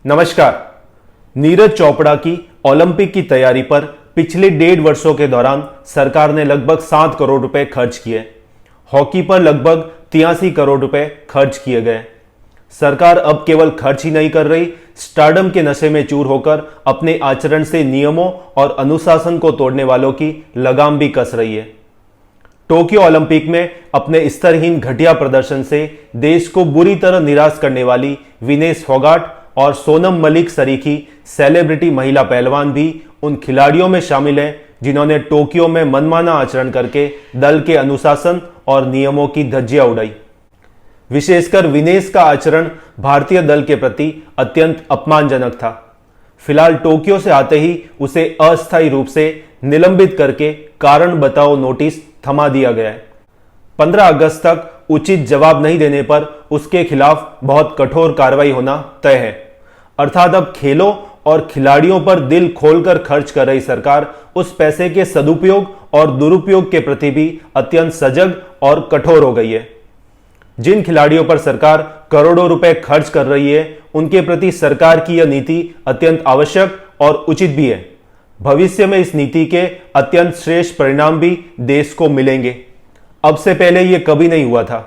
नमस्कार। नीरज चोपड़ा की ओलंपिक की तैयारी पर पिछले 1.5 वर्षों के दौरान सरकार ने लगभग 7 करोड़ रुपए खर्च किए। हॉकी पर लगभग 83 करोड़ रुपए खर्च किए गए। सरकार अब केवल खर्च ही नहीं कर रही, स्टारडम के नशे में चूर होकर अपने आचरण से नियमों और अनुशासन को तोड़ने वालों की लगाम भी कस रही है। टोक्यो ओलंपिक में अपने स्तरहीन घटिया प्रदर्शन से देश को बुरी तरह निराश करने वाली विनेश फोगाट और सोनम मलिक सरीखी सेलिब्रिटी महिला पहलवान भी उन खिलाड़ियों में शामिल हैं जिन्होंने टोक्यो में मनमाना आचरण करके दल के अनुशासन और नियमों की धज्जियां उड़ाई। विशेषकर विनेश का आचरण भारतीय दल के प्रति अत्यंत अपमानजनक था। फिलहाल टोक्यो से आते ही उसे अस्थायी रूप से निलंबित करके कारण बताओ नोटिस थमा दिया गया है। 15 अगस्त तक उचित जवाब नहीं देने पर उसके खिलाफ बहुत कठोर कार्रवाई होना तय है। अर्थात अब खेलों और खिलाड़ियों पर दिल खोलकर खर्च कर रही सरकार उस पैसे के सदुपयोग और दुरुपयोग के प्रति भी अत्यंत सजग और कठोर हो गई है। जिन खिलाड़ियों पर सरकार करोड़ों रुपए खर्च कर रही है, उनके प्रति सरकार की यह नीति अत्यंत आवश्यक और उचित भी है। भविष्य में इस नीति के अत्यंत श्रेष्ठ परिणाम भी देश को मिलेंगे। अब से पहले यह कभी नहीं हुआ था।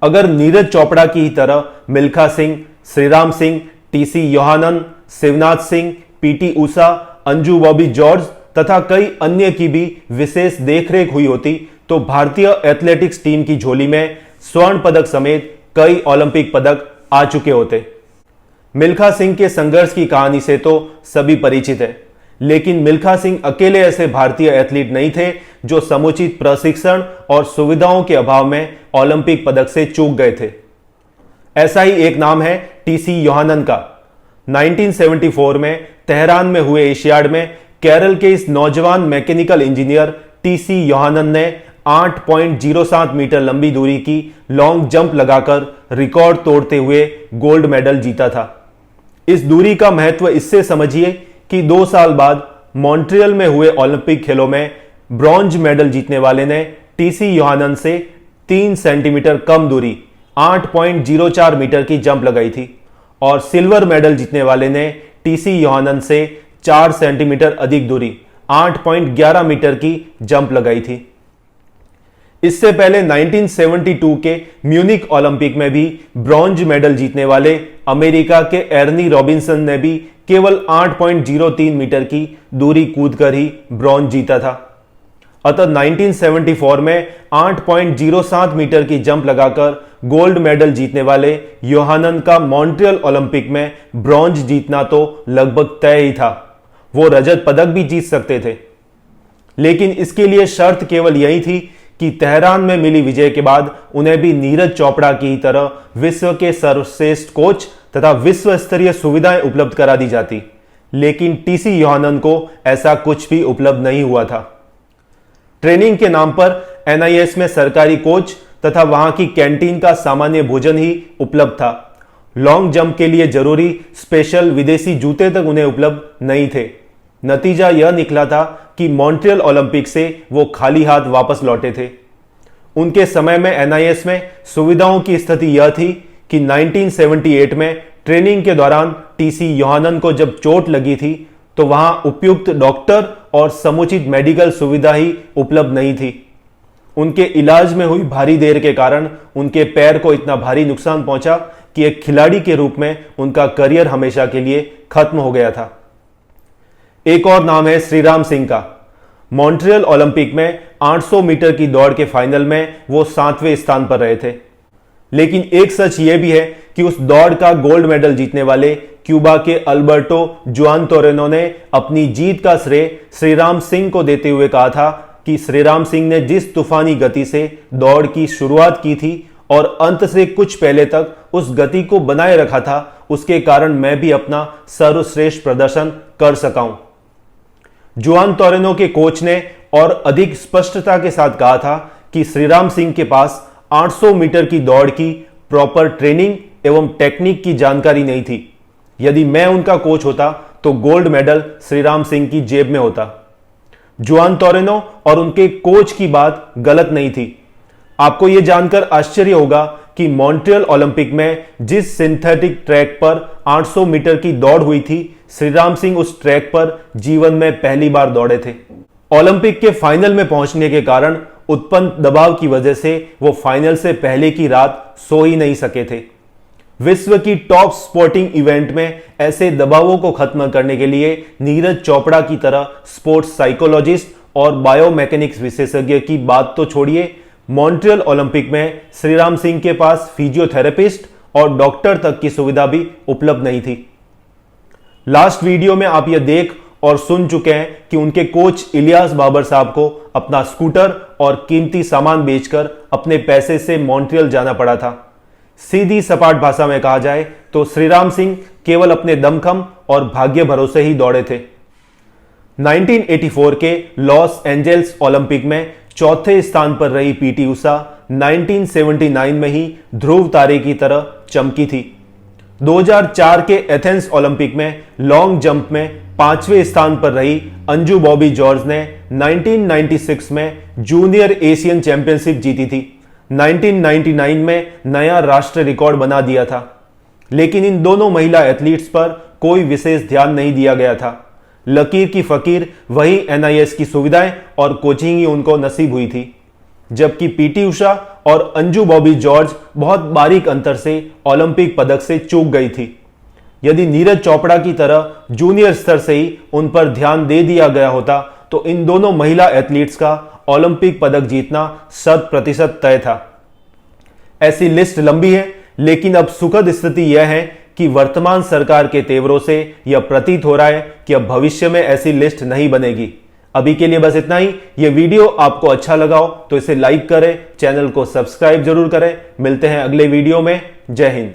अगर नीरज चोपड़ा की ही तरह Milkha Singh, Shriram Singh, TC Yohannan, Shivnath Singh, PT Usha, Anju Bobby George तथा कई अन्य की भी विशेष देखरेख हुई होती तो भारतीय एथलेटिक्स टीम की झोली में स्वर्ण पदक समेत कई ओलंपिक पदक आ चुके होते। मिल्खा सिंह के संघर्ष की कहानी से तो सभी परिचित है, लेकिन मिल्खा सिंह अकेले ऐसे भारतीय एथलीट नहीं थे जो समुचित प्रशिक्षण और सुविधाओं के अभाव में ओलंपिक पदक से चूक गए थे। ऐसा ही एक नाम है टीसी योहानन का। 1974 में तेहरान में हुए एशियाड में केरल के इस नौजवान मैकेनिकल इंजीनियर टीसी योहानन ने 8.07 मीटर लंबी दूरी की लॉन्ग जंप लगाकर रिकॉर्ड तोड़ते हुए गोल्ड मेडल जीता था। इस दूरी का महत्व इससे समझिए कि 2 साल बाद मॉन्ट्रियल में हुए ओलंपिक खेलों में ब्रॉन्ज मेडल जीतने वाले ने टीसी योहानन से 3 सेंटीमीटर कम दूरी 8.04 मीटर की जंप लगाई थी और सिल्वर मेडल जीतने वाले ने टीसी योहानन से 4 सेंटीमीटर अधिक दूरी 8.11 मीटर की जंप लगाई थी। इससे पहले 1972 के म्यूनिक ओलंपिक में भी ब्रॉन्ज मेडल जीतने वाले अमेरिका के एर्नी रॉबिन्सन ने भी केवल 8.03 मीटर की दूरी कूदकर ही ब्रॉन्ज जीता था। अतः 1974 में 8.07 मीटर की जंप लगाकर गोल्ड मेडल जीतने वाले योहानन का मॉन्ट्रियल ओलंपिक में ब्रॉन्ज जीतना तो लगभग तय ही था। वो रजत पदक भी जीत सकते थे, लेकिन इसके लिए शर्त केवल यही थी कि तेहरान में मिली विजय के बाद उन्हें भी नीरज चोपड़ा की तरह विश्व के सर्वश्रेष्ठ कोच तथा विश्व स्तरीय सुविधाएं उपलब्ध करा दी जाती। लेकिन टीसी योहानन को ऐसा कुछ भी उपलब्ध नहीं हुआ था। ट्रेनिंग के नाम पर एनआईएस में सरकारी कोच तथा वहां की कैंटीन का सामान्य भोजन ही उपलब्ध था। लॉन्ग जंप के लिए जरूरी स्पेशल विदेशी जूते तक उन्हें उपलब्ध नहीं थे। नतीजा यह निकला था कि मॉन्ट्रियल ओलंपिक से वो खाली हाथ वापस लौटे थे। उनके समय में एनआईएस में सुविधाओं की स्थिति यह थी कि 1978 में ट्रेनिंग के दौरान टीसी योहानन को जब चोट लगी थी तो वहां उपयुक्त डॉक्टर और समुचित मेडिकल सुविधा ही उपलब्ध नहीं थी। उनके इलाज में हुई भारी देर के कारण उनके पैर को इतना भारी नुकसान पहुंचा कि एक खिलाड़ी के रूप में उनका करियर हमेशा के लिए खत्म हो गया था। एक और नाम है श्रीराम सिंह का। मॉन्ट्रियल ओलंपिक में 800 मीटर की दौड़ के फाइनल में वो 7वें स्थान पर रहे थे। लेकिन एक सच यह भी है कि उस दौड़ का गोल्ड मेडल जीतने वाले क्यूबा के अल्बर्टो जुआन तोरेनो ने अपनी जीत का श्रेय श्रीराम सिंह को देते हुए कहा था कि श्रीराम सिंह ने जिस तूफानी गति से दौड़ की शुरुआत की थी और अंत से कुछ पहले तक उस गति को बनाए रखा था, उसके कारण मैं भी अपना सर्वश्रेष्ठ प्रदर्शन कर सका हूं। जुआन तोरेनो के कोच ने और अधिक स्पष्टता के साथ कहा था कि श्रीराम सिंह के पास 800 मीटर की दौड़ की प्रॉपर ट्रेनिंग एवं टेक्निक की जानकारी नहीं थी। यदि मैं उनका कोच होता तो गोल्ड मेडल श्रीराम सिंह की जेब में होता। जुआन तोरेनो और उनके कोच की बात गलत नहीं थी। आपको यह जानकर आश्चर्य होगा कि मॉन्ट्रियल ओलंपिक में जिस सिंथेटिक ट्रैक पर 800 मीटर की दौड़ हुई थी, श्रीराम सिंह उस ट्रैक पर जीवन में पहली बार दौड़े थे। ओलंपिक के फाइनल में पहुंचने के कारण उत्पन्न दबाव की वजह से वो फाइनल से पहले की रात सो ही नहीं सके थे। विश्व की टॉप स्पोर्टिंग इवेंट में ऐसे दबावों को खत्म करने के लिए नीरज चोपड़ा की तरह स्पोर्ट्स साइकोलॉजिस्ट और बायोमैकेनिक्स विशेषज्ञ की बात तो छोड़िए, मॉन्ट्रियल ओलंपिक में श्रीराम सिंह के पास फिजियोथेरेपिस्ट और डॉक्टर तक की सुविधा भी उपलब्ध नहीं थी। लास्ट वीडियो में आप यह देख और सुन चुके हैं कि उनके कोच इलियास बाबर साहब को अपना स्कूटर और कीमती सामान बेचकर अपने पैसे से मॉन्ट्रियल जाना पड़ा था। सीधी सपाट भाषा में कहा जाए तो श्रीराम सिंह केवल अपने दमखम और भाग्य भरोसे ही दौड़े थे। 1984 के लॉस एंजल्स ओलंपिक में चौथे स्थान पर रही पीटी उषा 1979 में ही ध्रुव तारे की तरह चमकी थी। 2004 के एथेंस ओलंपिक में लॉन्ग जंप में 5वें स्थान पर रही अंजू बॉबी जॉर्ज ने 1996 में जूनियर एशियन चैंपियनशिप जीती थी। 1999 में नया राष्ट्रीय रिकॉर्ड बना दिया था, लेकिन इन दोनों महिला एथलीट्स पर कोई विशेष ध्यान नहीं दिया गया था। लकीर की फकीर वही NIS की सुविधाएं और कोचिंग ही उनको नसीब हुई थी, जबकि पीटी उषा और अंजू बॉबी जॉर्ज बहुत बारीक अंतर से ओलंपिक पदक से चूक गई थी। यदि नीरज चोपड़ा की तरह जूनियर स्तर से ही उन पर ध्यान दे दिया गया होता तो इन दोनों महिला एथलीट्स का ओलंपिक पदक जीतना 100% तय था। ऐसी लिस्ट लंबी है, लेकिन अब सुखद स्थिति यह है कि वर्तमान सरकार के तेवरों से यह प्रतीत हो रहा है कि अब भविष्य में ऐसी लिस्ट नहीं बनेगी। अभी के लिए बस इतना ही। यह वीडियो आपको अच्छा लगा हो तो इसे लाइक करें, चैनल को सब्सक्राइब जरूर करें। मिलते हैं अगले वीडियो में। जय हिंद।